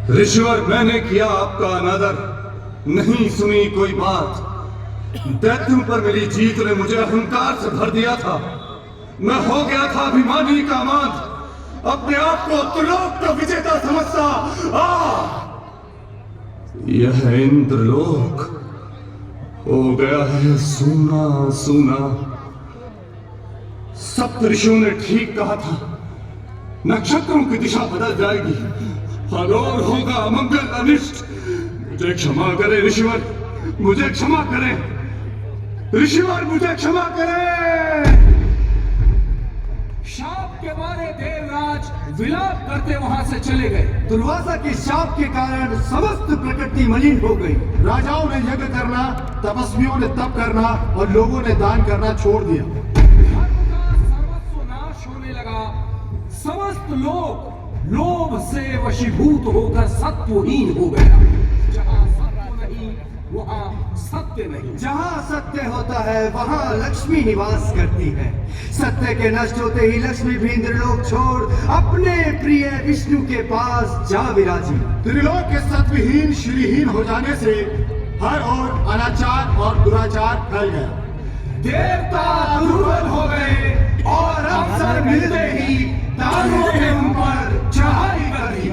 ऋषिवर, मैंने किया आपका अनादर, नहीं सुनी कोई बात। दैत्यों पर मेरी जीत ने मुझे अहंकार से भर दिया था। मैं हो गया था अभिमानी का मांद, अपने आप को त्रिलोक का विजेता समझता। यह इंद्रलोक हो गया है सूना सूना। सप्त ऋषियों ने ठीक कहा था, नक्षत्रों की दिशा बदल जाएगी, और होगा अमंगल अनिष्ट। मुझे क्षमा करें ऋषिवर, मुझे क्षमा करें ऋषिवर, मुझे क्षमा करें। शाप के मारे देवराज विलाप करते वहां से चले गए। दुर्वासा के शाप के कारण समस्त प्रकृति मलिन हो गई। राजाओं ने यज्ञ करना, तपस्वियों ने तप करना और लोगों ने दान करना छोड़ दिया। धर्म का सर्वस्व नाश होने लगा। समस्त लोग लोभ से वशीभूत होकर सत्वहीन हो गया। जहां सत्व नहीं वहां सत्य नहीं। जहाँ सत्य होता है वहाँ लक्ष्मी निवास करती है। सत्य के नष्ट होते ही लक्ष्मी भी इंद्रलोक छोड़ अपने प्रिय विष्णु के पास जा विराजी। त्रिलोक के सत्वहीन श्रीहीन हो जाने से हर ओर अनाचार और दुराचार फैल गया। देवता दुर्बल हो गए और अवसर मिलते ही दानवों ने उन पर चढ़ाई कर दी।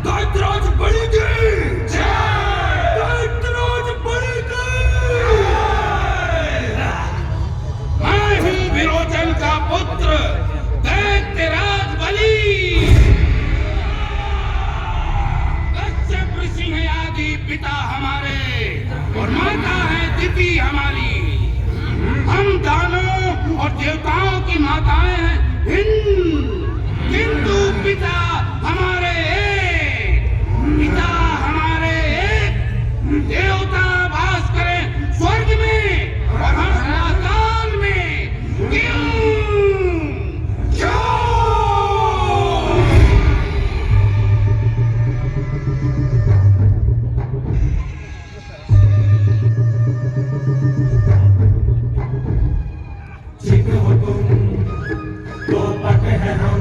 दैत्यराज बढ़ेगी, दैत्यराज बढ़ेगी। मैं हूँ विरोचन का पुत्र दैत्यराज बलि। कश्यप ऋषि हैं आदि पिता हमारे और माता है दिति हमारी। हम दानों और देवताओं की माताएं हैं भिन्न, किंतु पिता हमारे एक। पिता हमारे एक। देवता वास करें स्वर्ग में और हम पाताल में। क्यों? क्यों? जित हो तुम तो पट है हम,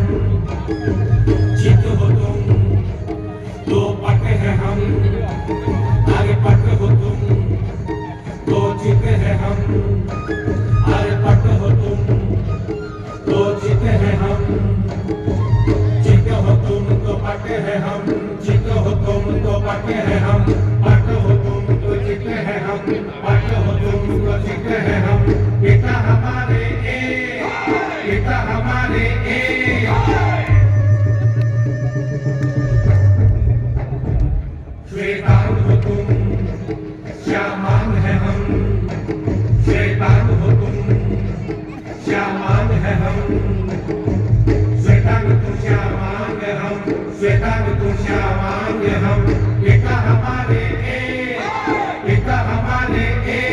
जित हो तुम तो पट है हम। अरे पट हो तुम तो जित है हम, अरे पट हो तुम तो जित है हम। जित हो तुम तो पट है हम, जित हो तुम तो पट है हम। पट हो तुम तो जित है हम, पट हो तुम तो जित है हम। पिता हमारे एक, पिता हमारे एक। श्वेतांग हो तुम, श्यामांग है हम। श्वेतांग हो तुम, श्यामांग है हम। श्वेतांग तुम श्यामांग हम, श्वेतांग तुम श्यामांग हम। पिता हमारे एक, पिता हमारे एक।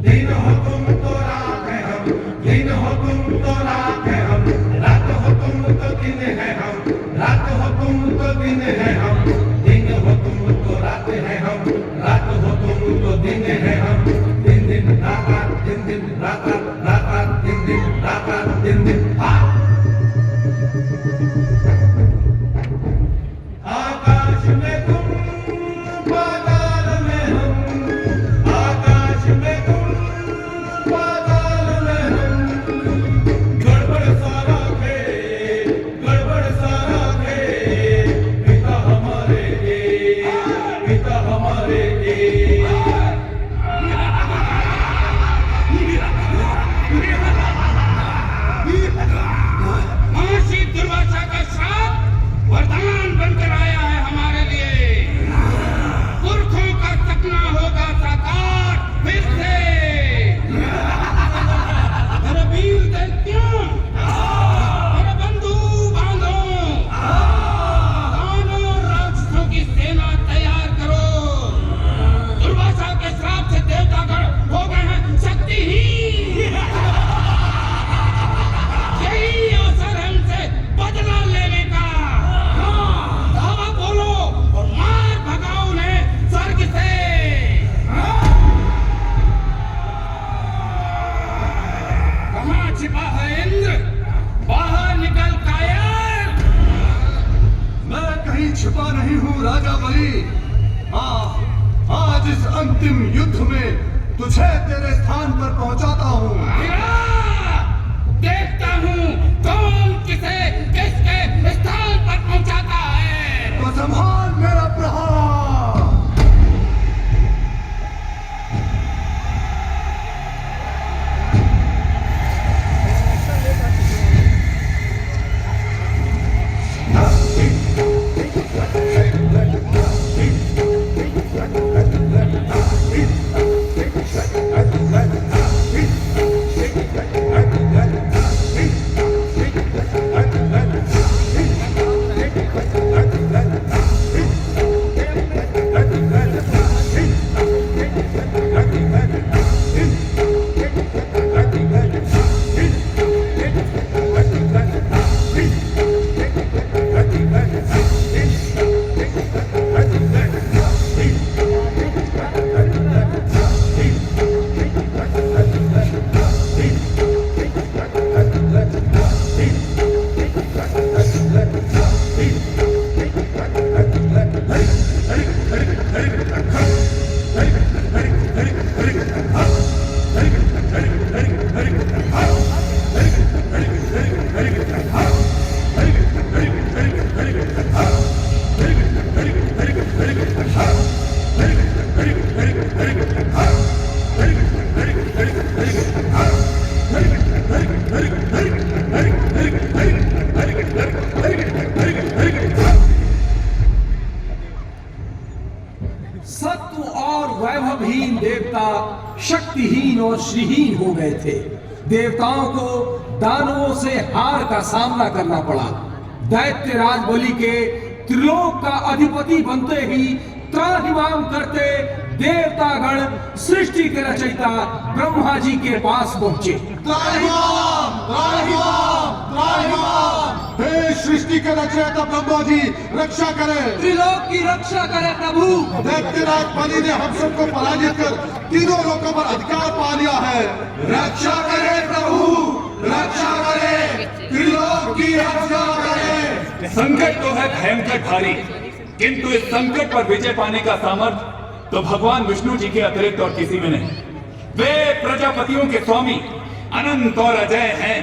दिन हो तुम तो रात है हम, दिन हो तुम तो रात है हम। रात हो तुम तो दिन है हम, रात हो तुम तो दिन है हम। दिन हो तुम तो रात है हम, रात हो तुम तो दिन है हम। दिन दिन रात, दिन दिन रात, रात दिन दिन रात, दिन दिन रात। आकाश में तुम, पाताल में हम। आकाश में तुम, पाताल में हम। गड़बड़ सारा थे, गड़बड़ सारा थे। पिता हमारे एक, पिता हमारे एक। महर्षि दुर्वासा का छिपा है इंद्र? बाहर निकल कायर। मैं कहीं छिपा नहीं हूँ राजा बलि। आज इस अंतिम युद्ध में तुझे तेरे स्थान पर पहुंचाता हूँ। देखता हूँ कौन किसे किसके स्थान पर पहुंचाता है। तो संभाल मेरा प्रहार। सत्व और वैभवहीन देवता शक्तिहीन और श्रीहीन हो गए थे। देवताओं को दानवों से हार का सामना करना पड़ा। दैत्य राज बलि के त्रिलोक का अधिपति बनते ही त्राहिमाम करते देवतागण सृष्टि के रचयिता ब्रह्मा जी के पास पहुंचे। हे सृष्टि के रचयिता ब्रह्मा जी, रक्षा करें। त्रिलोक की रक्षा करें प्रभु। दैत्यराज बलि ने हम सबको पराजित कर तीनों लोकों पर अधिकार पा लिया है। रक्षा करें प्रभु, रक्षा करें, त्रिलोक की रक्षा करें। संकट तो है भयंकर भारी, किंतु इस संकट पर विजय पाने का सामर्थ्य तो भगवान विष्णु जी के अतिरिक्त और किसी में नहीं। वे प्रजापतियों के स्वामी अनंत और अजय हैं।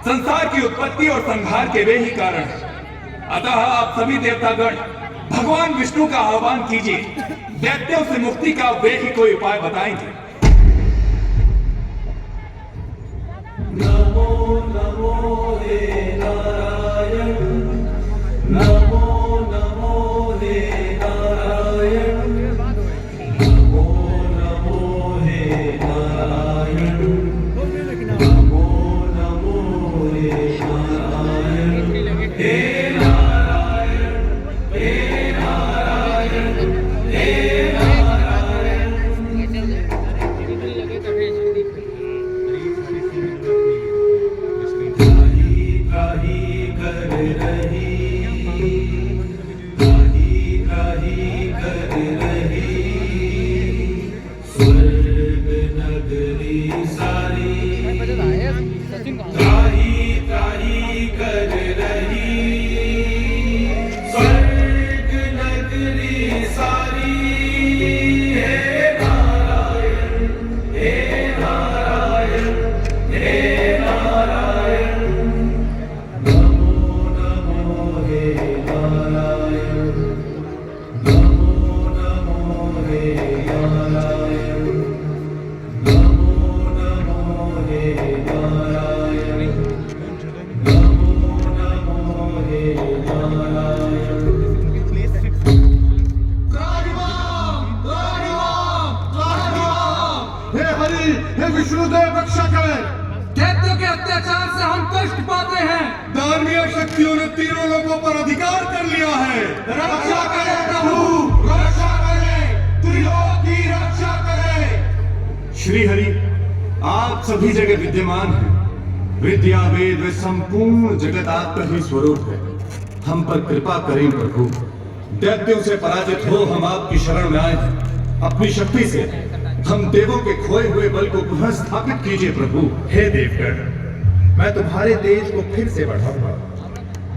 संसार की उत्पत्ति और संहार के वे ही कारण हैं। अतः आप सभी देवतागण भगवान विष्णु का आह्वान कीजिए। दैत्यों से मुक्ति का वे ही कोई उपाय बताएंगे। नमो नमो हे नारायण, नमो नमो हे नारायण, नमो नमो हे नारायण, नमो नमो हे नारायण, हे नारायण, हे नारायण, हे नारायण। त्राही कर रही, त्राही कर रही, स्वर्ग नगरी सारी। त्राही कर रही, स्वर्ग नगरी सारी। हे नारायण, हे नारायण, हे नारायण। नमो नमो हे नारायण, नमो नमो हे नारायण, नमो नमो हे नारायण, नमो नमो हे नारायण। हे हरि, हे विष्णुदेव, रक्षा करें। दैत्यों के अत्याचार से हम कष्ट पाते हैं। दानवीय शक्तियों ने तीनों लोगों पर अधिकार कर लिया है। रक्षा करें प्रभु, रक्षा करें, त्रिलोक की रक्षा करें। श्री हरि, आप सभी जगह विद्यमान हैं। विद्या वेद व संपूर्ण जगत आपका ही स्वरूप है। हम पर कृपा करें प्रभु। दैत्यों से पराजित हो हम आपकी शरण में आए हैं। अपनी शक्ति से हम देवों के खोए हुए बल को पुनः स्थापित कीजिए प्रभु। हे देवगण, मैं तुम्हारे तेज को फिर से बढ़ाऊंगा।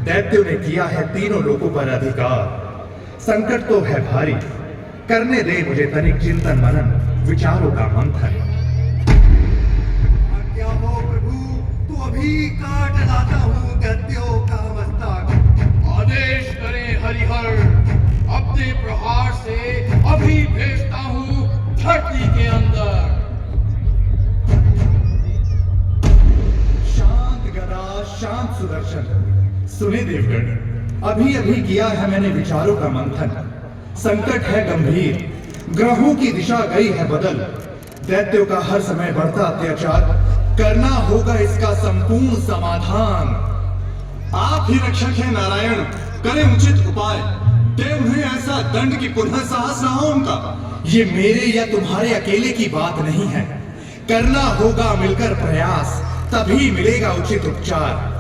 दैत्यों ने किया है तीनों लोगों पर अधिकार। संकट तो है भारी, करने दे मुझे तनिक चिंतन मनन, विचारों का मंथन। क्या हो प्रभु, तो अभी काट लाता हूँ दैत्यों का मस्तक। आदेश करें हरिहर, अपने प्रहार से अभी भेजता हूँ धरती के अंदर। शांत गदा, शांत सुदर्शन। सुने देवगण, अभी अभी किया है मैंने विचारों का मंथन। संकट है गंभीर, ग्रहों की दिशा गई है बदल। दैत्यों का हर समय बढ़ता अत्याचार, करना होगा इसका संपूर्ण समाधान। आप ही रक्षक हैं नारायण, करें उचित उपाय। दे उन्हें ऐसा दंड की पुनः साहस ना हो उनका। ये मेरे या तुम्हारे अकेले की बात नहीं है, करना होगा मिलकर प्रयास, तभी मिलेगा उचित उपचार।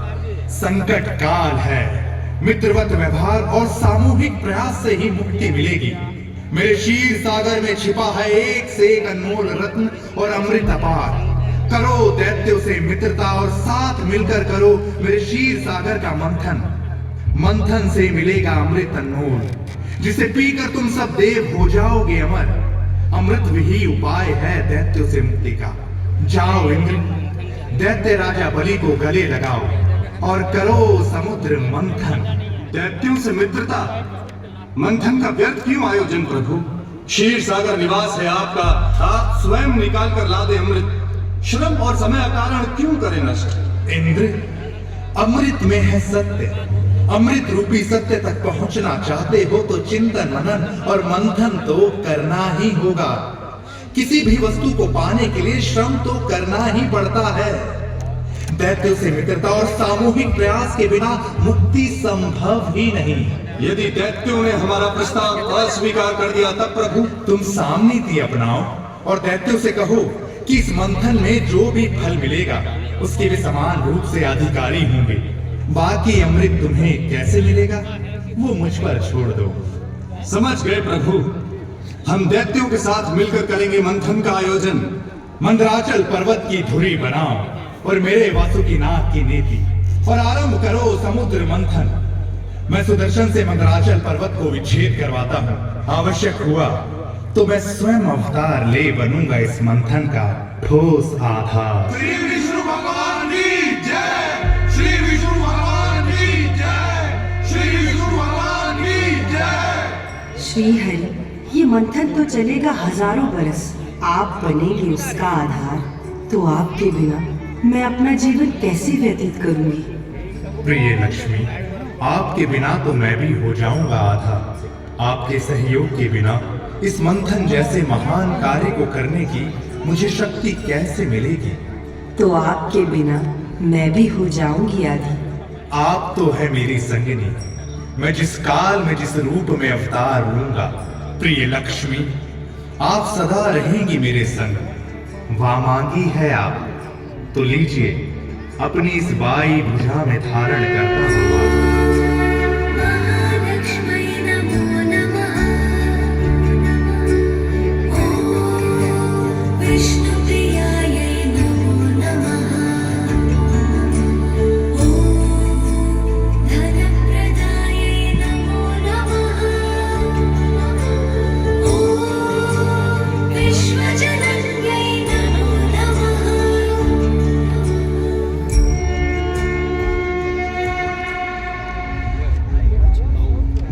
संकट काल है, मित्रवत व्यवहार और सामूहिक प्रयास से ही मुक्ति मिलेगी। मेरे क्षीर सागर में छिपा है एक से एक अनमोल रत्न और अमृत अपार। करो दैत्यों से मित्रता और साथ मिलकर करो मेरे क्षीर सागर का मंथन। मंथन से मिलेगा अमृत अनमोल, जिसे पीकर तुम सब देव हो जाओगे अमर। अमृत ही उपाय है दैत्यों से मुक्ति का। जाओ इंद्र, दैत्य राजा बलि को गले लगाओ और करो समुद्र मंथन। दैत्यों से मित्रता, मंथन का व्यर्थ क्यों आयोजन प्रभु? क्षीर सागर निवास है आपका, आप स्वयं निकाल कर ला दे अमृत। श्रम और समय कारण क्यों करे नष्ट? इंद्र, अमृत में है सत्य। अमृत रूपी सत्य तक पहुंचना चाहते हो तो चिंतन मनन और मंथन तो करना ही होगा। किसी भी वस्तु को पाने के लिए श्रम तो करना ही पड़ता है। दैत्यों से मित्रता और सामूहिक प्रयास के बिना मुक्ति संभव ही नहीं। यदि दैत्यों ने हमारा प्रस्ताव अस्वीकार कर दिया तब प्रभु? तुम सामनीति अपनाओ और दैत्यों से कहो कि इस मंथन में जो भी फल मिलेगा उसके वे समान रूप से अधिकारी होंगे। बाकी अमृत तुम्हें कैसे मिलेगा वो मुझ पर छोड़ दो। समझ गए प्रभु, हम दैत्यों के साथ मिलकर करेंगे मंथन का आयोजन। मंदराचल पर्वत की धुरी बनाओ और मेरे वासुकीनाथ की नेति और आरंभ करो समुद्र मंथन। मैं सुदर्शन से मंदराचल पर्वत को विच्छेद करवाता हूँ। आवश्यक हुआ तो मैं स्वयं अवतार ले बनूंगा इस मंथन का ठोस आधार। श्री विष्णु भगवान की जय, श्री विष्णु भगवान की जय, श्री विष्णु भगवान की जय। श्री हरि, ये मंथन तो चलेगा हजारों बरस, आप बनेंगे उसका आधार। तो आपके बिना मैं अपना जीवन कैसे व्यतीत करूंगी? प्रिय लक्ष्मी, आपके बिना तो मैं भी हो जाऊंगा आधा। आपके सहयोग के बिना इस मंथन जैसे महान कार्य को करने की मुझे शक्ति कैसे मिलेगी? तो आपके बिना मैं भी हो जाऊंगी आधी। आप तो है मेरी संगिनी, मैं जिस काल में जिस रूप में अवतार लूंगा। प्रिय लक्ष्मी, आप सदा रहेंगी मेरे संग। वामांगी है आप तो लीजिए अपनी इस बाई भुजा में धारण करता हूँ।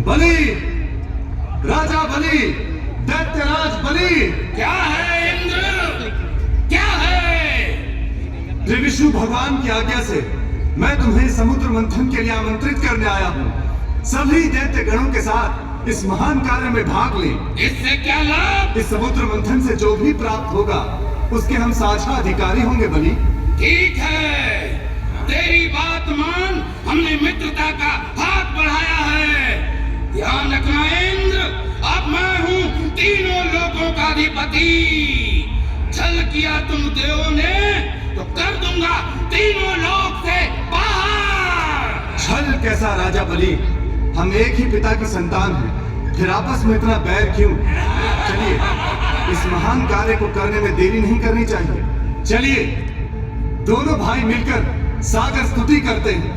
बलि, राजा बलि, दैत्यराज बलि। क्या है इंद्र, क्या है? श्री विष्णु भगवान की आज्ञा से मैं तुम्हें समुद्र मंथन के लिए आमंत्रित करने आया हूँ। सभी दैत्य गणों के साथ इस महान कार्य में भाग ले। इससे क्या लाभ? इस समुद्र मंथन से जो भी प्राप्त होगा उसके हम साझा अधिकारी होंगे बलि। ठीक है, तेरी बात मान, हमने मित्रता का हाथ बढ़ाया है। ध्यान रखना इंद्र, अब मैं हूँ तीनों लोगों का अधिपति। छल किया तुम देवों ने तो कर दूंगा तीनों लोक से बाहर। छल कैसा राजा बलि, हम एक ही पिता की संतान हैं, फिर आपस में इतना बैर क्यों? चलिए इस महान कार्य को करने में देरी नहीं करनी चाहिए। चलिए दोनों भाई मिलकर सागर स्तुति करते हैं।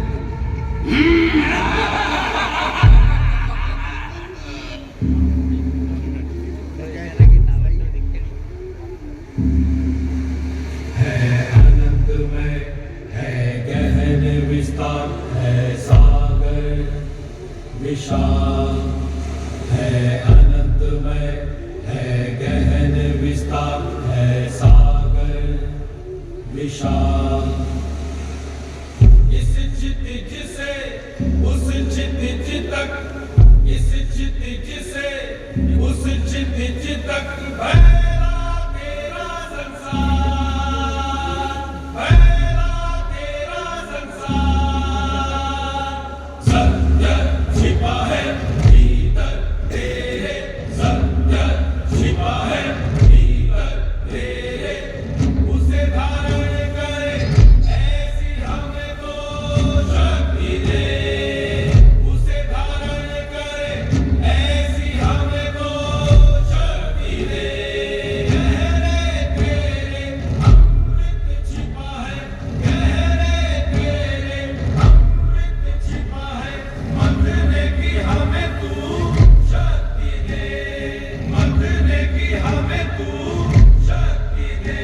अनंतमय है गहन विस्तार है सागर विशाल है अनंतमय है गहन विस्तार है सागर विशाल इस क्षितिज से उस क्षितिज तक इस क्षितिज से उस क्षितिज तक फैला तेरा संसार फैला तेरा संसार सत्य छिपा है भीतर तेरे सत्य छिपा है भीतर तेरे उसे धारण करे ऐसी हमें तो शक्ति दे उसे धारण करे ऐसी हमें तो शक्ति दे गहरे तेरे अमृत छिपा है गहरे तेरे अमृत छिपा है मंथने की हमें तू शक्ति दे मंथने की हमें तू शक्ति दे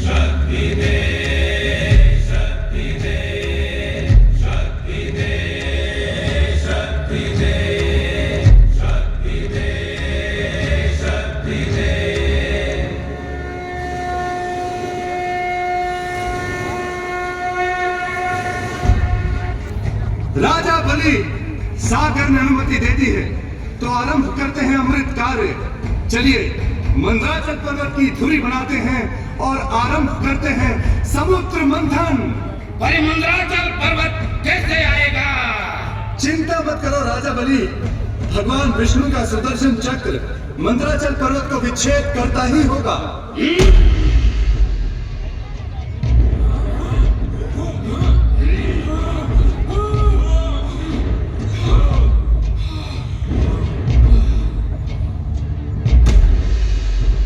शक्ति दे शक्ति दे शक्ति दे शक्ति दे शक्ति दे शक्ति दे राजा बलि सागर ने अनुमति दे दी है तो आरंभ करते हैं अमृत कार्य। चलिए मंदराचल पर्वत की धुरी बनाते हैं और आरंभ करते हैं समुद्र मंथन। पर ये मंदराचल पर्वत कैसे आएगा? चिंता मत करो राजा बलि, भगवान विष्णु का सुदर्शन चक्र मंदराचल पर्वत को विच्छेद करता ही होगा।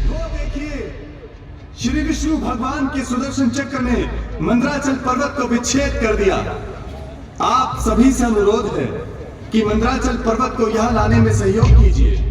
वो देखिए, श्री विष्णु भगवान के सुदर्शन चक्र ने मंदराचल पर्वत को विच्छेद कर दिया। आप सभी से अनुरोध है कि मंदराचल पर्वत को यहां लाने में सहयोग कीजिए।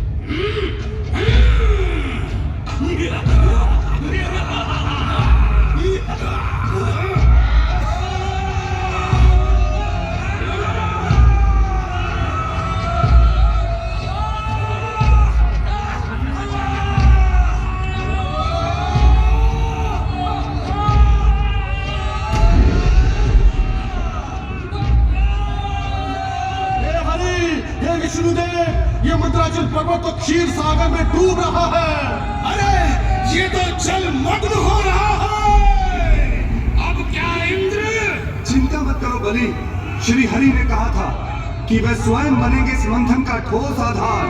विष्णुदेव, ये मंदराचल पर्वत तो क्षीर सागर में डूब रहा है। अरे ये तो जल मग्न हो रहा है। अब क्या इंद्र? चिंता मत करो बलि, श्री हरि ने कहा था कि वे स्वयं बनेंगे इस मंथन का ठोस आधार।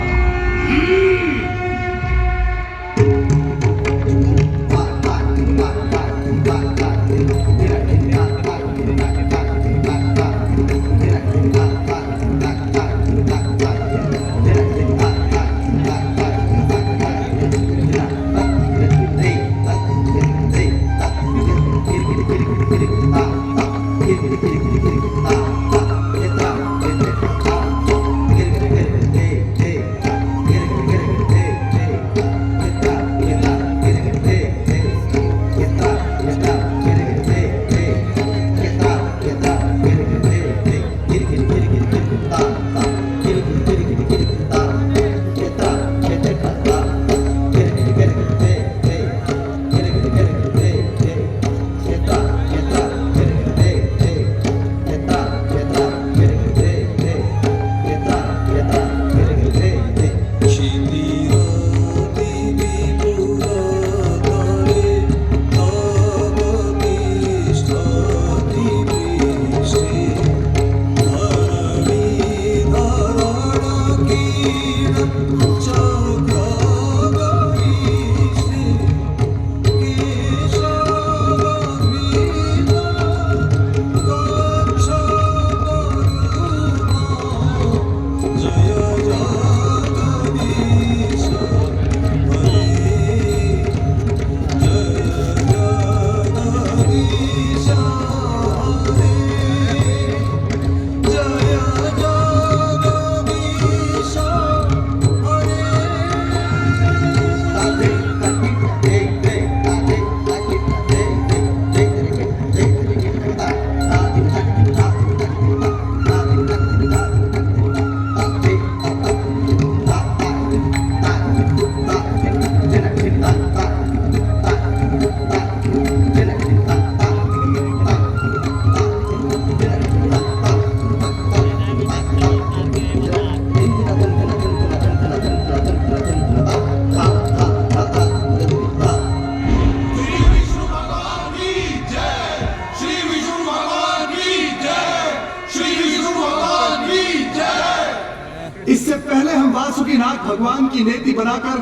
इससे पहले हम वासुकीनाथ भगवान की नेति बनाकर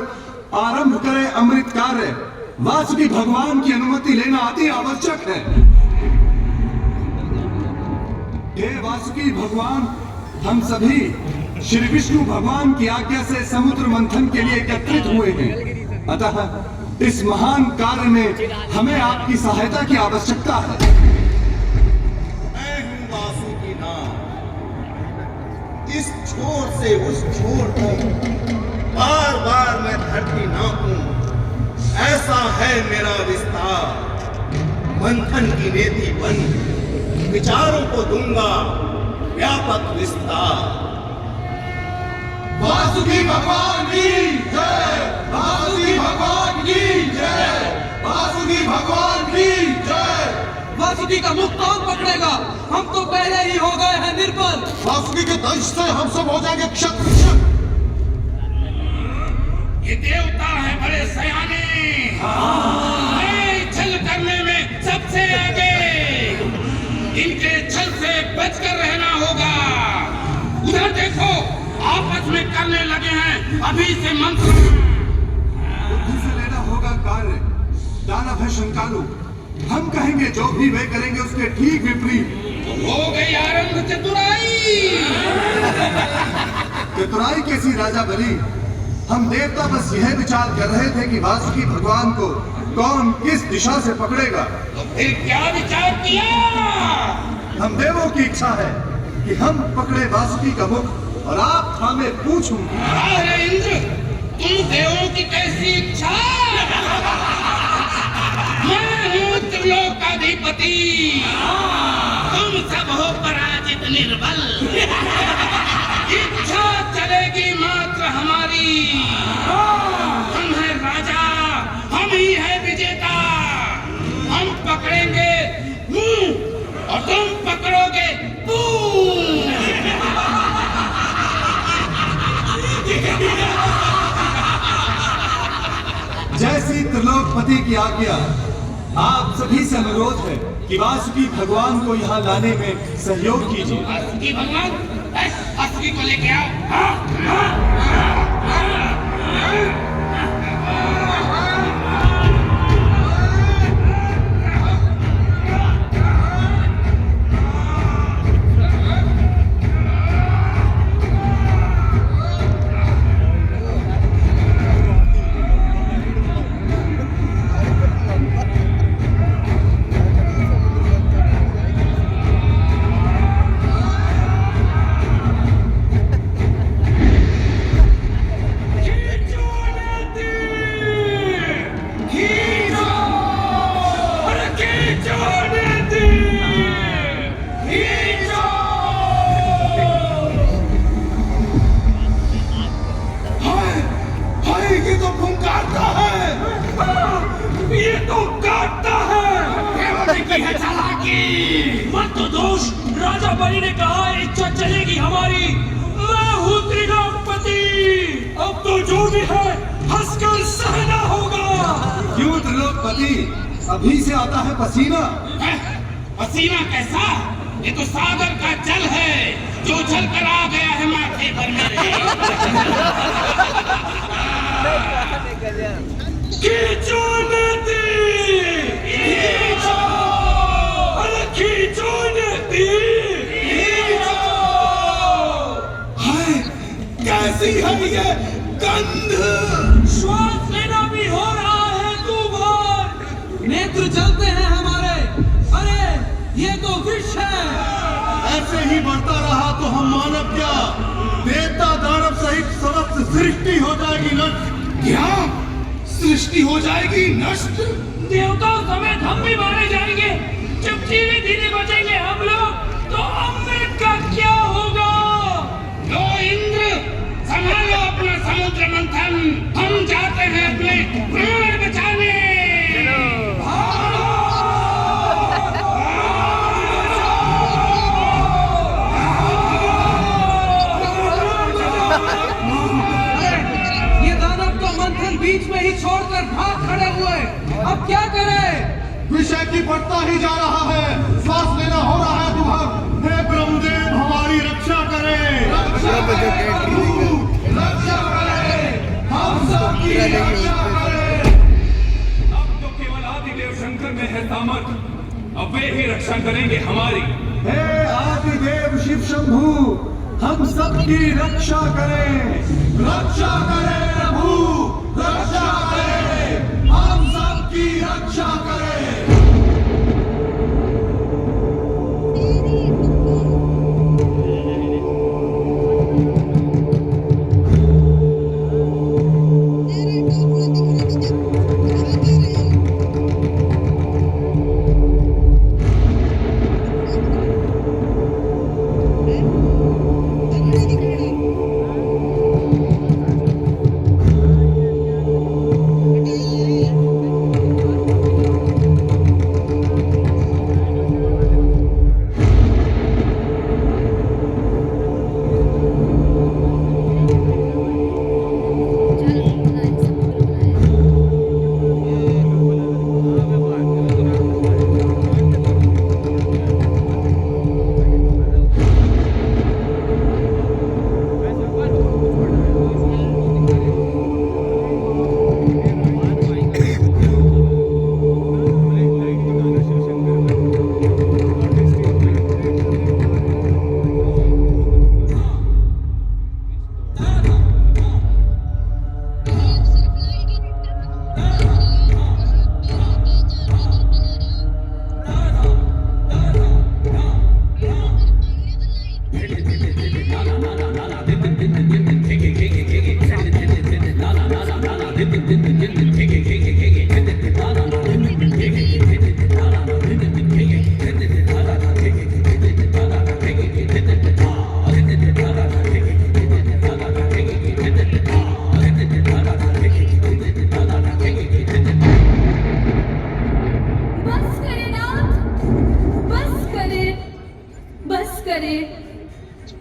आरंभ करें अमृत कार्य, वासुकी भगवान की अनुमति लेना अति आवश्यक है। हे वासुकी भगवान, हम सभी श्री विष्णु भगवान की आज्ञा से समुद्र मंथन के लिए एकत्रित हुए हैं, अतः इस महान कार्य में हमें आपकी सहायता की आवश्यकता है। मैं हूं वासुकीनाथ। इस छोर से उस छोर तक बार बार मैं धरती नापूं, ऐसा है मेरा विस्तार। मंथन की नेति बन विचारों को दूंगा व्यापक विस्तार। वासुकी भगवान की जय, वासुकी भगवान की जय, वासुकी भगवान की जय। वासुकी का मुख कौन पकड़ेगा? हम तो पहले ही हो गए हैं निर्बल। वासुकी के दंश से हम सब हो जाएंगे क्षत्र। ये देवता है बड़े सयाने, मैं छल करने में सबसे आगे। इनके छल से बचकर रहना होगा। उधर देखो, आपस में करने लगे हैं अभी से मंत्र। बुद्धि से लेना होगा कार्य। दानव है शंकालु, हम कहेंगे जो भी वे करेंगे उसके ठीक विपरीत। हो गई आरंभ चतुराई। चतुराई कैसी राजा बली? हम देवता बस यह विचार कर रहे थे कि वासुकी भगवान को कौन किस दिशा से पकड़ेगा। तो फिर क्या विचार किया? हम देवों की इच्छा है कि हम पकड़े वासुकी का मुख और आप थामे पूछूं। अरे इंद्र, तुम देवों की कैसी इच्छा? मैं हूँ त्रिलोकाधिपति, तुम सब हो पराजित निर्बल। इच्छा चलेगी मात्र हमारी। हम है राजा, हम ही है विजेता। हम पकड़ेंगे मुंह और तुम पकड़ोगे पूंछ। जैसी त्रिलोकपति की आज्ञा, आप सभी से अनुरोध है कि वासुकी भगवान को यहाँ लाने में सहयोग कीजिए। वासुकी भगवान, वासुकी को लेके आओ। मत तो दोष, राजा बलि ने कहा इच्छा चलेगी हमारी। मैं हूँ त्रिलोकपति, अब तो जो भी है हंसकर सहना होगा। क्यों त्रिलोकपति, अभी से आता है पसीना? पसीना कैसा? ये तो सागर का जल है जो चल कर आ गया है माथे पर मेरे। खींचो नदी, खींचो, अरे खींचो नदी, खींचो। हाय, कैसी है ये गंध? श्वास लेना भी हो रहा है दूभर। नेत्र जलते हैं हमारे। अरे ये तो विष ही बढ़ता रहा तो हम मानव क्या, देवता दानव सहित समस्त सृष्टि हो जाएगी नष्ट। क्या सृष्टि हो जाएगी नष्ट? देवताओं समेत हम भी मारे जाएंगे। जब जीवित ही नहीं बचेंगे हम लोग, तो अमृत का क्या होगा? लो इंद्र, संभालो अपना समुद्र मंथन, हम जाते हैं अपने प्राण बचाने। ये दानव तो मंथन बीच में ही छोड़कर भाग खड़े हुए, अब क्या करें? विषय की बढ़ता ही जा रहा है, श्वास लेना हो रहा है दुभर। हे ब्रह्मदेव हमारी रक्षा करें, रक्षा करें प्रभु, रक्षा करें, हम सब की रक्षा करें। अब तो केवल आदिदेव शंकर में है सामर्थ्य, अब वे ही रक्षा करेंगे हमारी। हे आदिदेव शिव शंभु, हम सबकी रक्षा करें, रक्षा करें प्रभु, रक्षा करें, हम सबकी रक्षा करें।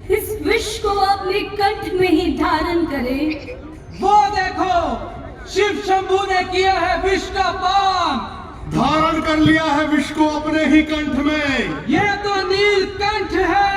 इस विष को अपने कंठ में ही धारण करे। वो देखो, शिव शंभू ने किया है विष का पान, धारण कर लिया है विष को अपने ही कंठ में। ये तो नीलकंठ है।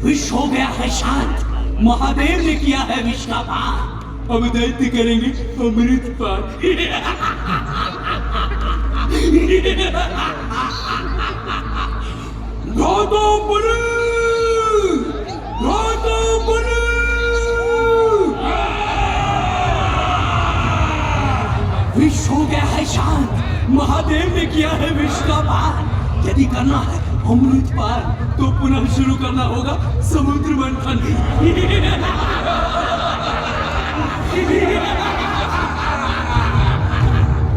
विष हो गया है शांत, महादेव ने किया है विष का पान, अब दैत्य करेंगे अमृत पान। विष हो गया है शांत, महादेव ने किया है विष का पान, यदि करना है अमृत पान तो पुनः शुरू करना होगा समुद्र मंथन।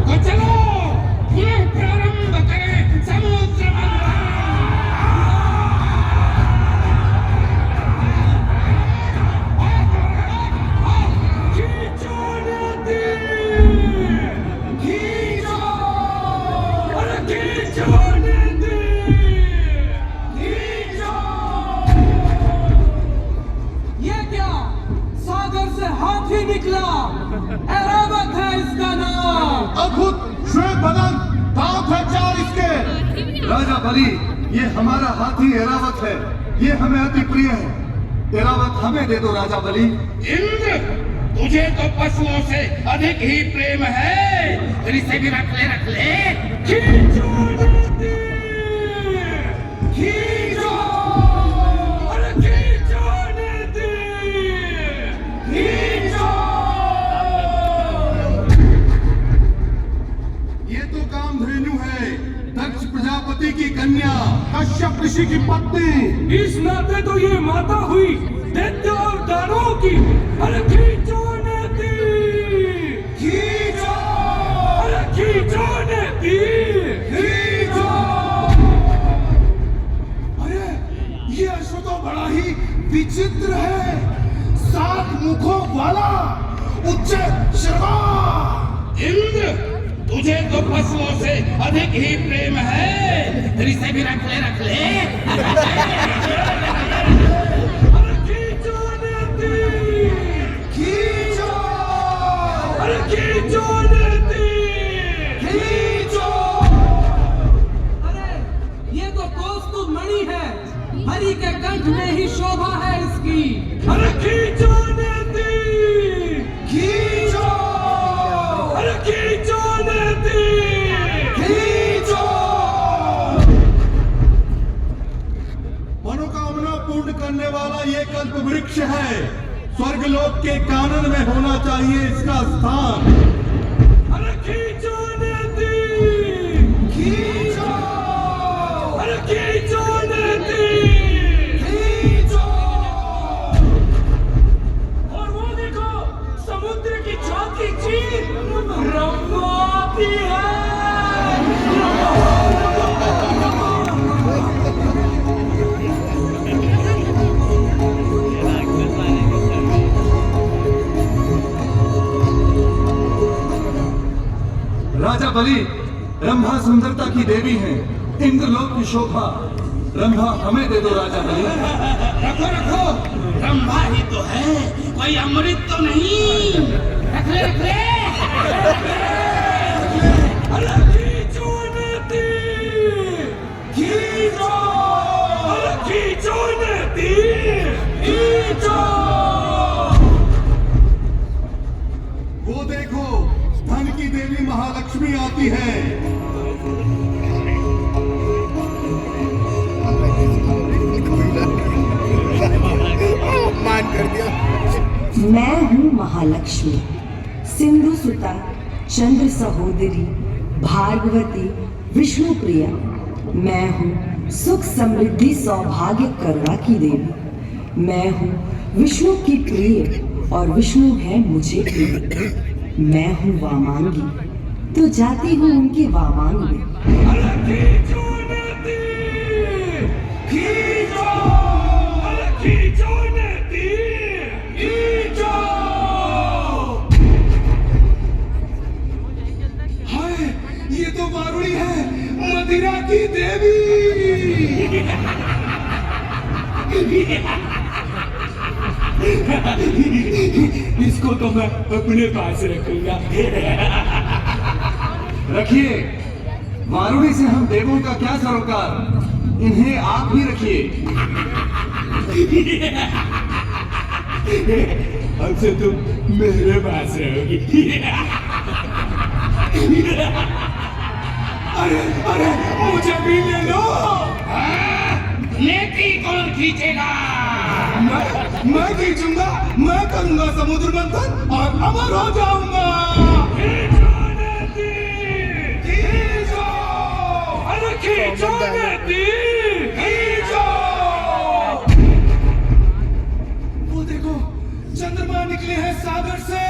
तो चलो ये प्रारंभ करें समुद्र मंथन। खींचो नदी, खींचो, अरे खींचो नदी, खींचो। ये क्या, सागर से हाथी निकला, ऐरावत है इसका नाम। अद्भुत श्वेत बदन, दांत है चार इसके। राजा बलि, ये हमारा हाथी एरावत है, ये हमें अति प्रिय है। एरावत हमें दे दो राजा बलि। इंद्र, तुझे तो पशुओं से अधिक ही प्रेम है, फिर इसे भी रख ले। खींचो नदी, खींचो, अरे खींचो नदी। कन्या, कश्यप ऋषि की पत्नी। इस नाते तो ये माता हुई दैत्य और दानवों की। अरे खींचो नेति, खींचो, अरे खींचो नेति, खींचो। अरे ये अश्व तो बड़ा ही विचित्र है, 7 मुखों वाला, उच्च श्रवा। इंद्र, तुझे तो पशुओं से अधिक ही प्रेम है, फिर इसे भी रख ले, रख ले। अरे खींचो नेति, खींचो, अरे खींचो नेति, खींचो। अरे ये तो कौस्तुभ मणि है, हरि के कंठ में ही शोभा है इसकी। अरे खींचो नेति, खींचो, अरे खींचो नेति, खींचो। मनोकामना पूर्ण करने वाला ये कल्प वृक्ष है, स्वर्गलोक के कानन में होना चाहिए इसका स्थान। अरे खींचो नेति, खींचो, अरे खींचो नेति। खींचो। और वो देखो समुद्र की चौथी चीज ब्रह्मा आती है। राजा बलि, रंभा सुंदरता की देवी हैं, इंद्रलोक की शोभा। रंभा हमें दे दो राजा बलि। रखो रखो, रंभा ही तो है, कोई अमृत तो नहीं। रख ले, रख ले। अरे खींचो नेति, खींचो, अरे खींचो नेति, खींचो। वो देखो, धन की देवी महालक्ष्मी आती है। मैं हूँ महालक्ष्मी, सिंधु सुता, चंद्र सहोदरी, भार्गवती, विष्णु प्रिया। मैं हूँ सुख समृद्धि सौभाग्य करुणा की देवी। मैं हूँ विष्णु की प्रिय और विष्णु है मुझे प्रिय। मैं हूँ वामांगी, तो जाती हूँ उनके वामांग में। अरे खींचो नेति, खींचो, अरे खींचो नेति, खींचो। हाय, ये तो वारुणी है, मदिरा की देवी। इसको तो मैं अपने पास रखूंगा। रखिए, वारुणी से हम देवों का क्या सरोकार, इन्हें आप ही रखिए। अब से तुम मेरे पास रहोगी। अरे अरे, मुझे भी ले लो। नेति कौन खींचेगा? मैं खींचूंगा, मैं करूंगा समुद्र मंथन और अमर हो जाऊंगा। खींचो नेति, खींचो, अरे खींचो नेति, खींचो। वो देखो, चंद्रमा निकले हैं सागर से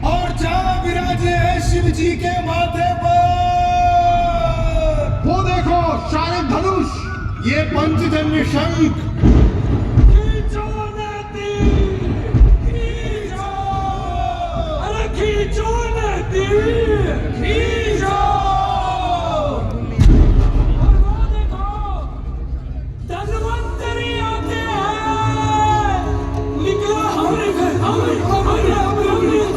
और जा विराजे हैं शिव जी के माथे पर। वो देखो, शारद धनुष, ये पंचजन्य शंख। खींचो नेति, खींचो, अरे खींचो नेति, खींचो। और वो देखो धन्वंतरी आते हैं। निकला हमारे घर, अमृत, अमृत, अमृत,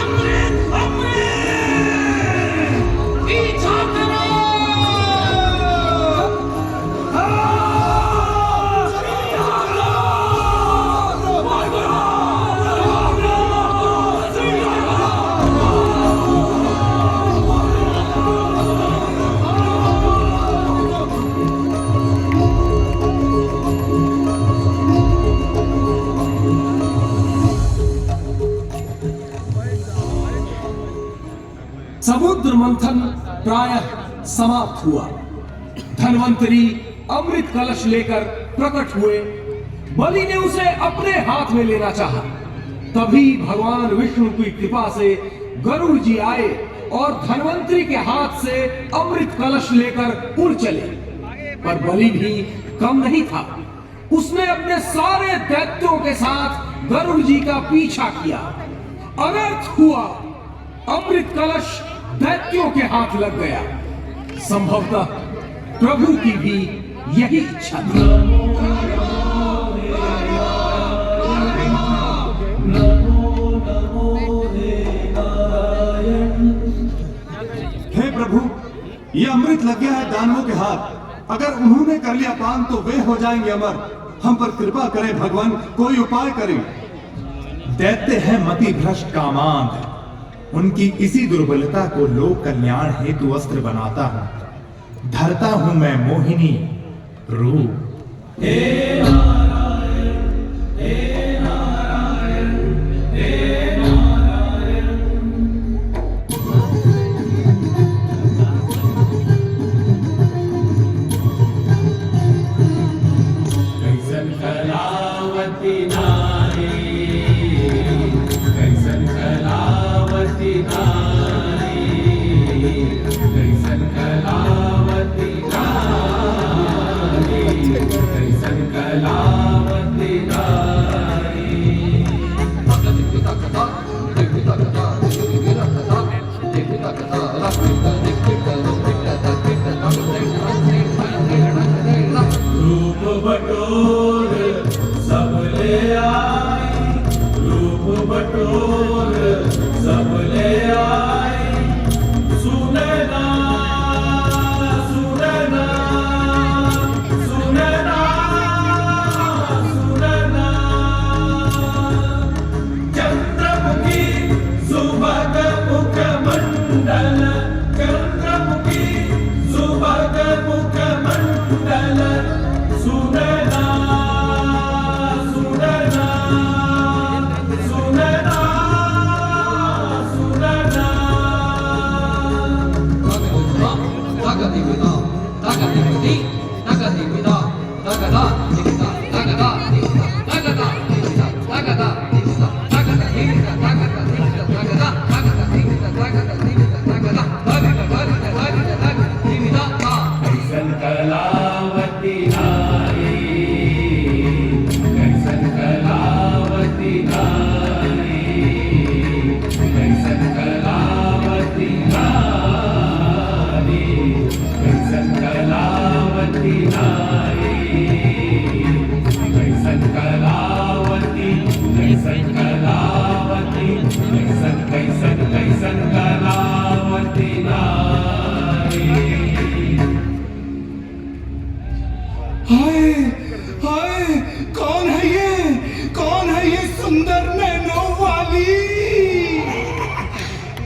अमृत। पीछा करो। समाप्त हुआ। धन्वंतरी अमृत कलश लेकर प्रकट हुए। बलि ने उसे अपने हाथ में लेना चाहा। तभी भगवान विष्णु की कृपा से गरुड़ जी आए और धन्वंतरी के हाथ से अमृत कलश लेकर उड़ चले। पर बलि भी कम नहीं था। उसने अपने सारे दैत्यों के साथ गरुड़ जी का पीछा किया। अनर्थ हुआ, अमृत कलश दैत्यों के हाथ लग गया। संभवतः प्रभु की भी यही इच्छा थी। हे प्रभु, ये अमृत लग गया है दानवों के हाथ। अगर उन्होंने कर लिया पान तो वे हो जाएंगे अमर। हम पर कृपा करें भगवान, कोई उपाय करें। दैत्य है मति भ्रष्ट कामांध, उनकी इसी दुर्बलता को लोक कल्याण हेतु अस्त्र बनाता हूं। धरता हूं मैं मोहिनी रूप। कैसन कलावती नारी, कैसन कलावती नारी, कैसन कलावती नारी, कैसन कलावती नारी। रूप बटोर सब ले आई, रूप बटोर सब ले आई। सुनना सुनना सुनना सुनना, चंद्रमुखी सुभग मुख मंडल, चंद्रमुखी सुभग मुख मंडल। सुनना सुनना सुनना सुनना। कैसन कलावती नारी, कैसन कलावती नारी, कैसन कलावती नारी, कैसन कलावती नारी, कैसन कलावती, कैसन कलावती, कैसन कैसन कैसन कलावती नारी। हाय हाय, कौन है ये? कौन है ये सुंदर नैनों वाली?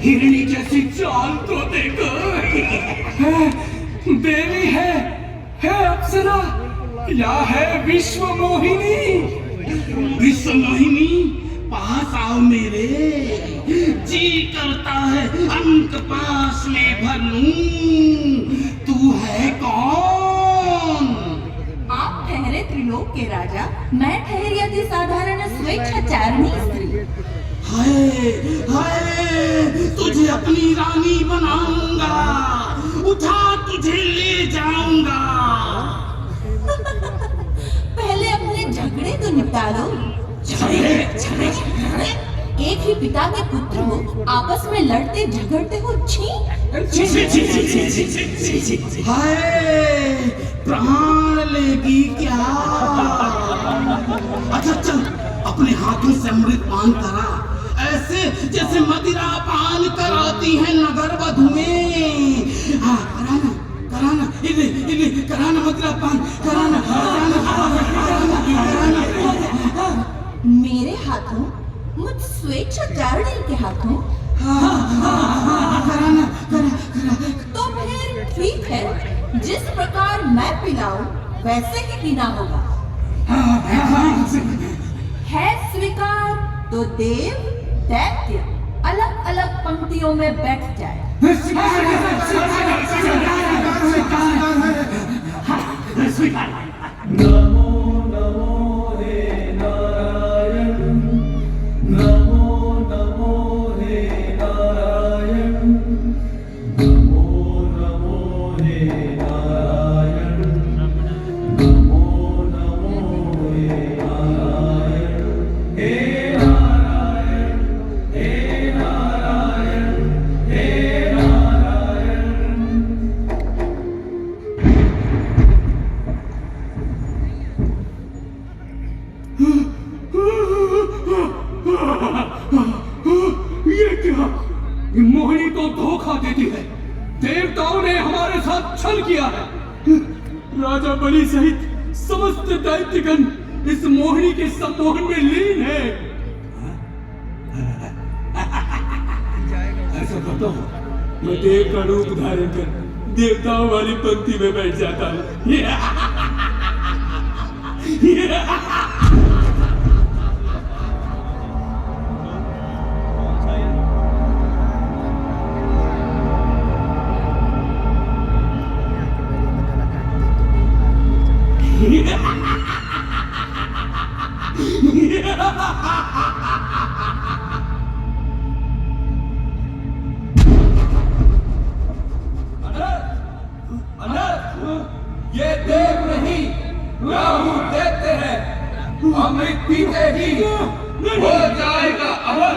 हिरणी जैसी चाल तो देखो। है, देवी है अप्सरा या है विश्व मोहिनी? विश्व मोहिनी, पास आओ मेरे। जी करता है अंक पास में भर लूं। तू है कौन? आप ठहरे त्रिलोक के राजा, मैं ठहरी अति साधारण स्वेच्छाचारिणी स्त्री। हाय हाय, तुझे अपनी रानी बनाऊंगा, उठा तुझे ले जाऊंगा। पहले अपने झगड़े तो निपटा लो। एक ही पिता के पुत्र हो, आपस में लड़ते झगड़ते हो। हाय, प्राण लेगी क्या? अच्छा चल, अपने हाथों से अमृत पान करा, ऐसे जैसे मदिरा पान कराती है नगर वधुएं। हाँ, कराना कराना, इले कराना मदिरा पान, कराना कराना कराना कराना। मेरे हाथों, मुझ स्वेच्छाचारिणी के हाथों? कराना करा। तो फिर ठीक है, जिस प्रकार मैं पिलाऊं वैसे ही पीना होगा। है स्वीकार तो देव दैत्य अलग अलग पंक्तियों में बैठ जाए। नमो नमो हे नारायण, नमो नमो हे नारायण, नमो नमो हे नारायण, नमो नमो हे नारायण, हे नारायण, हे नारायण, हे नारायण। ये क्या? ये मोहिनी तो धोखा देती है। देवताओं ने हमारे साथ छल किया है। राजा बलि सहित समस्त दैत्यगण इस मोहिनी के सम्मोहन में लीन है। ऐसा करता हूँ, मैं देव का रूप धारण कर देवताओं वाली पंक्ति में बैठ जाता हूँ। ये देव नहीं, राहु देते हैं। अमृत पीते ही हो जाएगा अमर।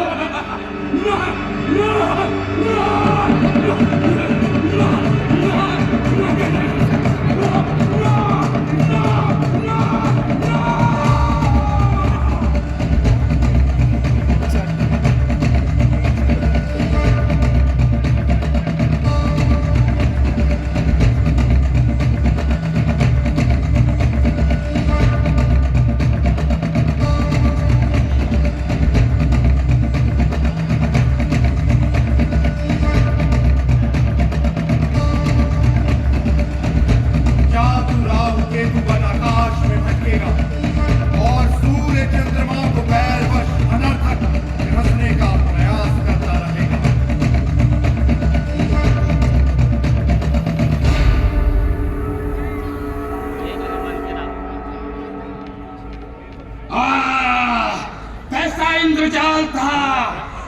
इंद्रजाल था।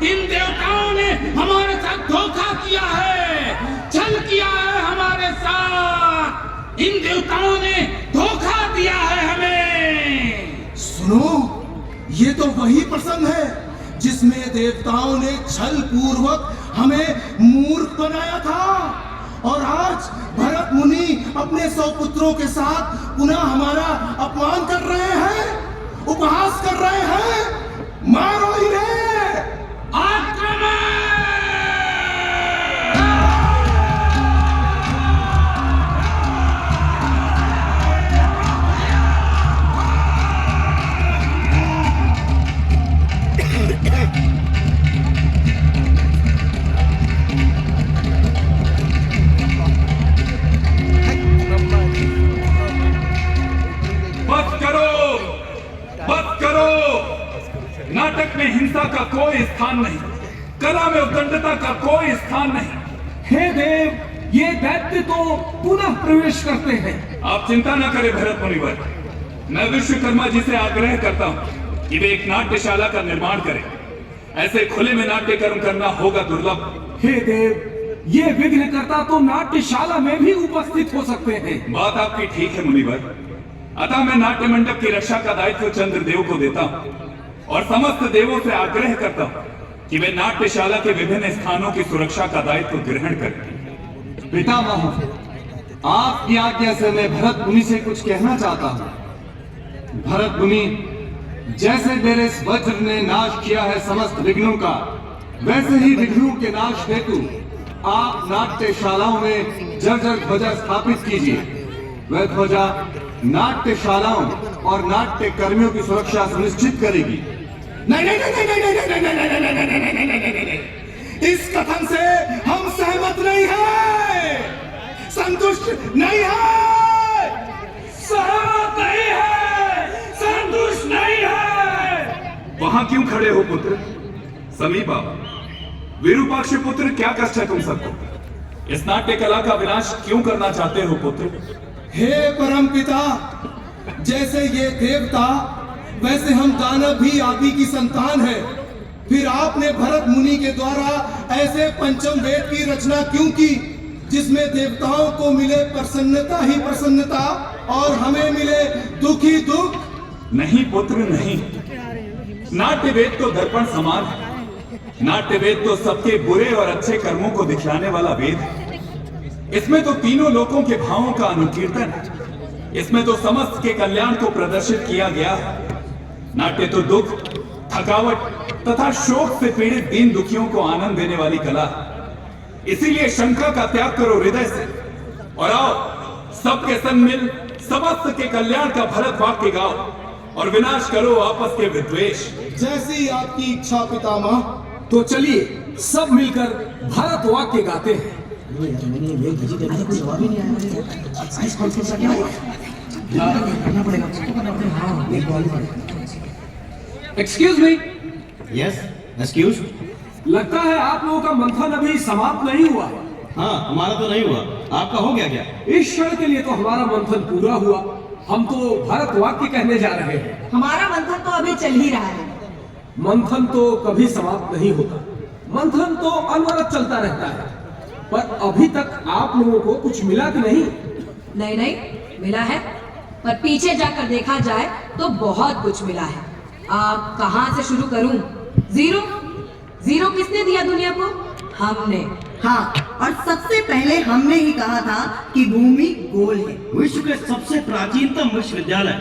इन देवताओं ने हमारे साथ धोखा किया है, छल किया है हमारे साथ। इन देवताओं ने धोखा दिया है हमें। सुनो, ये तो वही प्रसंग है जिसमें देवताओं ने छल पूर्वक हमें मूर्ख बनाया था, और आज भरत मुनि अपने 100 पुत्रों के साथ पुनः हमारा अपमान कर रहे हैं, उपहास कर रहे हैं। मारो इन्हें, आक्रमण! बस करो, बस करो। नाटक में हिंसा का कोई स्थान नहीं, कला में उद्दंडता का कोई स्थान नहीं। हे देव, ये दैत्य तो पुनः प्रवेश करते हैं। आप चिंता न करें भरत मुनिवर, मैं विश्वकर्मा जी से आग्रह करता हूं कि वे एक नाट्यशाला का निर्माण करें। ऐसे खुले में नाट्य कर्म करना होगा दुर्लभ। हे देव, ये विघ्नकर्ता तो नाट्यशाला में भी उपस्थित हो सकते हैं। बात आपकी ठीक है मुनिवर, अतः मैं नाट्य मंडप की रक्षा का दायित्व चंद्रदेव को देता हूं और समस्त देवों से आग्रह करता हूं कि वे नाट्यशाला के विभिन्न स्थानों की सुरक्षा का दायित्व ग्रहण करें। पितामह, आपकी आज्ञा से मैं भरत मुनि से कुछ कहना चाहता हूं। भरत मुनि, जैसे मेरे इस वज्र ने नाश किया है समस्त विघ्नों का, वैसे ही विघ्नों के नाश हेतु आप नाट्यशालाओं में जर्जर ध्वजा स्थापित कीजिए। वह ध्वजा नाट्यशालाओं और नाट्य कर्मियों की सुरक्षा सुनिश्चित करेगी। नहीं नहीं नहीं नहीं नहीं नहीं नहीं नहीं नहीं नहीं नहीं नहीं नहीं नहीं, इस कथन से हम सहमत नहीं हैं, संतुष्ट नहीं है, सहमत नहीं है, संतुष्ट नहीं है। वहां क्यों खड़े हो पुत्र? समीप आओ। विरूपाक्ष पुत्र, क्या कष्ट है तुम सबको? इस नाट्य कला का विनाश क्यों करना चाहते हो पुत्र? हे परम पिता, जैसे ये देवता वैसे हम दानव भी आप ही की संतान है। फिर आपने भरत मुनि के द्वारा ऐसे पंचम वेद की रचना क्यों की जिसमें देवताओं को मिले प्रसन्नता ही प्रसन्नता और हमें मिले दुख ही दुख? नहीं पुत्र नहीं, नाट्य वेद तो दर्पण समान है। नाट्य वेद तो सबके बुरे और अच्छे कर्मों को दिखलाने वाला वेद है। इसमें तो तीनों लोकों के भावों का अनुकीर्तन है। इसमें तो समस्त के कल्याण को प्रदर्शित किया गया है। नाट्य तो दुख, थकावट तथा शोक से पीड़ित दीन दुखियों को आनंद देने वाली कला है। इसीलिए शंका का त्याग करो हृदय से और आओ सबके संग मिल समस्त के कल्याण का भरत वाक्य गाओ और विनाश करो आपस के विद्वेष। जैसी आपकी इच्छा पितामह। तो चलिए सब मिलकर भरत वाक्य गाते हैं। Excuse me. Yes, excuse. लगता है आप लोगों का मंथन अभी समाप्त नहीं हुआ। हाँ, हमारा तो नहीं हुआ, आपका हो गया क्या? इस क्षण के लिए तो हमारा मंथन पूरा हुआ। हम तो भरत वाक्य कहने जा रहे हैं। हमारा मंथन तो अभी चल ही रहा है। मंथन तो कभी समाप्त नहीं होता। मंथन तो अनवरत चलता रहता है। पर अभी तक आप लोगों को कुछ मिला कि नहीं? नहीं नहीं, मिला है, पर पीछे जाकर देखा जाए तो बहुत कुछ मिला है। आप कहाँ से शुरू करूं? जीरो जीरो किसने दिया दुनिया को? हमने। हाँ, और सबसे पहले हमने ही कहा था कि भूमि गोल है। विश्व के सबसे प्राचीनतम विश्वविद्यालय